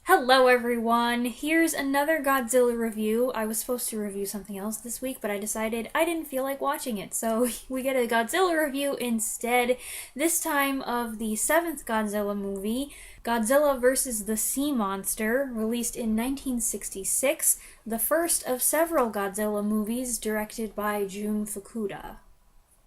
Hello everyone! Here's another Godzilla review. I was supposed to review something else this week, but I decided I didn't feel like watching it, so we get a Godzilla review instead, this time of the 7th Godzilla movie, Godzilla vs. the Sea Monster, released in 1966, the first of several Godzilla movies directed by Jun Fukuda.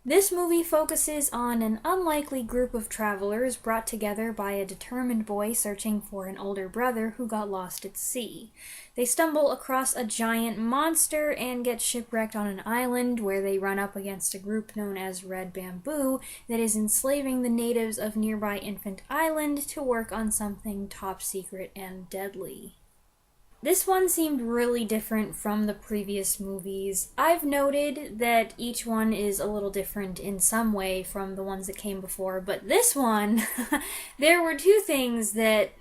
This movie focuses on an unlikely group of travelers brought together by a determined boy searching for an older brother who got lost at sea. They stumble across a giant monster and get shipwrecked on an island where they run up against a group known as Red Bamboo that is enslaving the natives of nearby Infant Island to work on something top secret and deadly. This one seemed really different from the previous movies. I've noted that each one is a little different in some way from the ones that came before, but this one, there were three things that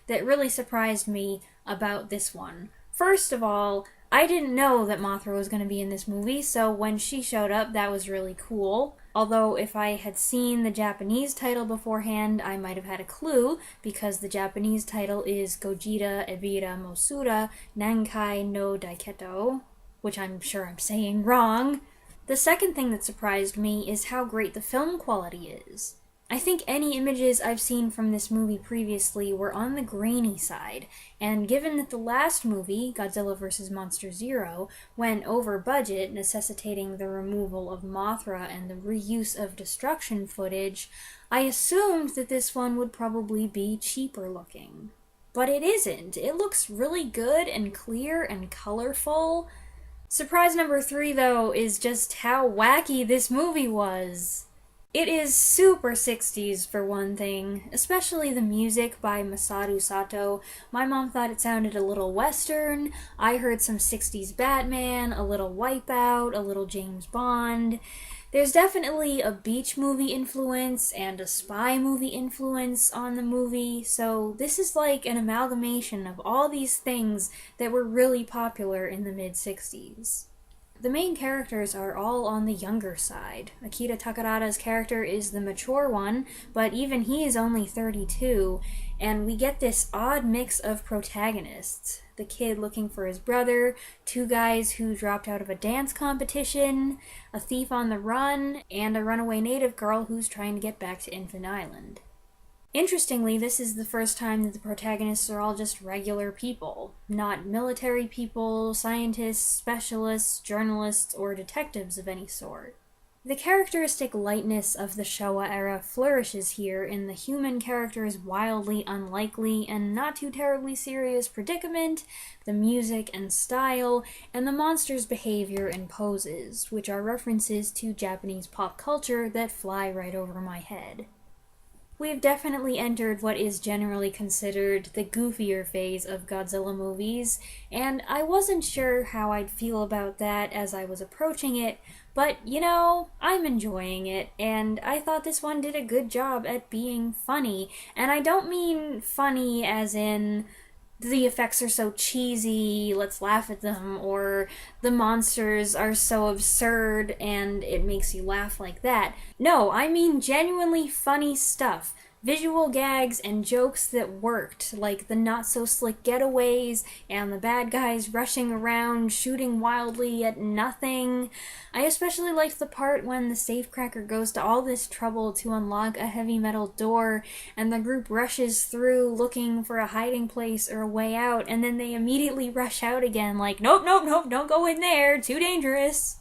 really surprised me about this one. First of all, I didn't know that Mothra was going to be in this movie, so when she showed up, that was really cool. Although, if I had seen the Japanese title beforehand, I might have had a clue, because the Japanese title is Gogeta Ebirah Mosuda Nankai no Daiketo, which I'm sure I'm saying wrong. The second thing that surprised me is how great the film quality is. I think any images I've seen from this movie previously were on the grainy side, and given that the last movie, Godzilla vs. Monster Zero, went over budget, necessitating the removal of Mothra and the reuse of destruction footage, I assumed that this one would probably be cheaper looking. But it isn't. It looks really good and clear and colorful. Surprise number 3, though, is just how wacky this movie was. It is super 60s for one thing, especially the music by Masaru Sato. My mom thought it sounded a little western. I heard some 60s Batman, a little Wipeout, a little James Bond. There's definitely a beach movie influence and a spy movie influence on the movie, so this is like an amalgamation of all these things that were really popular in the mid-60s. The main characters are all on the younger side. Akira Takarada's character is the mature one, but even he is only 32, and we get this odd mix of protagonists. The kid looking for his brother, 2 guys who dropped out of a dance competition, a thief on the run, and a runaway native girl who's trying to get back to Infant Island. Interestingly, this is the first time that the protagonists are all just regular people, not military people, scientists, specialists, journalists, or detectives of any sort. The characteristic lightness of the Showa era flourishes here in the human character's wildly unlikely and not too terribly serious predicament, the music and style, and the monster's behavior and poses, which are references to Japanese pop culture that fly right over my head. We've definitely entered what is generally considered the goofier phase of Godzilla movies, and I wasn't sure how I'd feel about that as I was approaching it, but, I'm enjoying it, and I thought this one did a good job at being funny, and I don't mean funny as in the effects are so cheesy, let's laugh at them, or the monsters are so absurd and it makes you laugh like that. No, I mean genuinely funny stuff. Visual gags and jokes that worked, like the not-so-slick getaways and the bad guys rushing around, shooting wildly at nothing. I especially liked the part when the safecracker goes to all this trouble to unlock a heavy metal door, and the group rushes through looking for a hiding place or a way out, and then they immediately rush out again like, nope, don't go in there, too dangerous.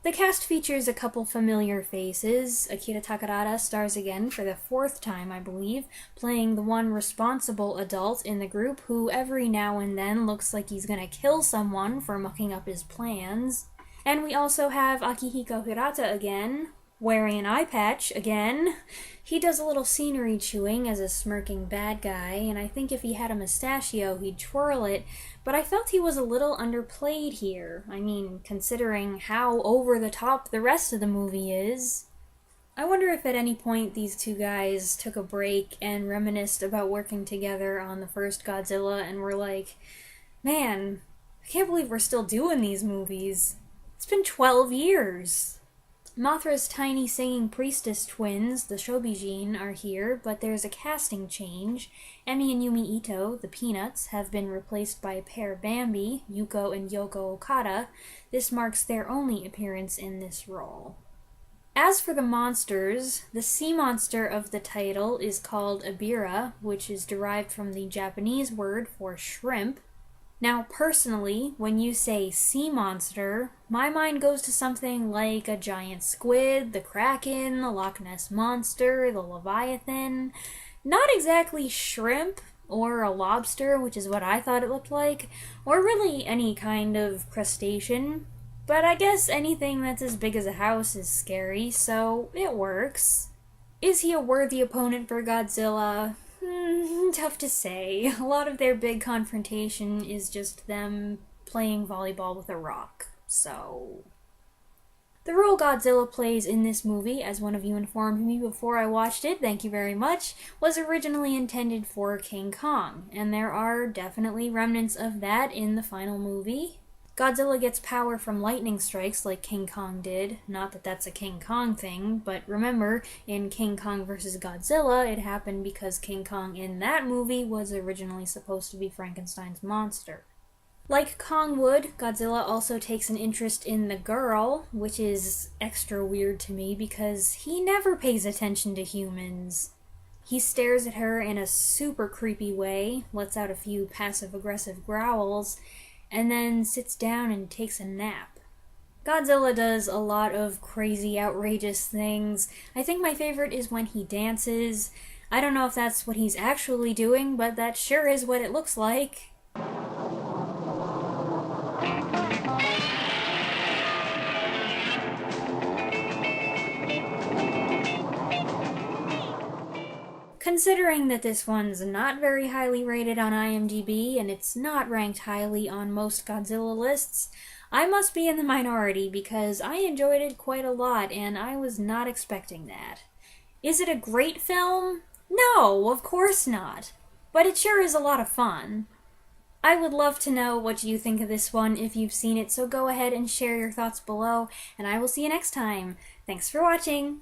The cast features a couple familiar faces. Akira Takarada stars again for the 4th time, I believe, playing the one responsible adult in the group who every now and then looks like he's gonna kill someone for mucking up his plans. And we also have Akihiko Hirata again, wearing an eye patch again. He does a little scenery chewing as a smirking bad guy, and I think if he had a mustachio, he'd twirl it, but I felt he was a little underplayed here. I mean, considering how over the top the rest of the movie is. I wonder if at any point these 2 guys took a break and reminisced about working together on the first Godzilla and were like, man, I can't believe we're still doing these movies. It's been 12 years. Mothra's tiny singing priestess twins, the Shobijin, are here, but there's a casting change. Emi and Yumi Ito, the Peanuts, have been replaced by pair Bambi, Yuko and Yoko Okada. This marks their only appearance in this role. As for the monsters, the sea monster of the title is called Ebirah, which is derived from the Japanese word for shrimp. Now, personally, when you say sea monster, my mind goes to something like a giant squid, the kraken, the Loch Ness monster, the leviathan. Not exactly shrimp or a lobster, which is what I thought it looked like, or really any kind of crustacean. But I guess anything that's as big as a house is scary, so it works. Is he a worthy opponent for Godzilla? Tough to say. A lot of their big confrontation is just them playing volleyball with a rock, so... The role Godzilla plays in this movie, as one of you informed me before I watched it, thank you very much, was originally intended for King Kong, and there are definitely remnants of that in the final movie. Godzilla gets power from lightning strikes like King Kong did. Not that that's a King Kong thing, but remember, in King Kong vs. Godzilla, it happened because King Kong in that movie was originally supposed to be Frankenstein's monster. Like Kong would, Godzilla also takes an interest in the girl, which is extra weird to me because he never pays attention to humans. He stares at her in a super creepy way, lets out a few passive-aggressive growls, and then sits down and takes a nap. Godzilla does a lot of crazy, outrageous things. I think my favorite is when he dances. I don't know if that's what he's actually doing, but that sure is what it looks like. Considering that this one's not very highly rated on IMDb and it's not ranked highly on most Godzilla lists, I must be in the minority because I enjoyed it quite a lot and I was not expecting that. Is it a great film? No, of course not. But it sure is a lot of fun. I would love to know what you think of this one if you've seen it, so go ahead and share your thoughts below, and I will see you next time. Thanks for watching!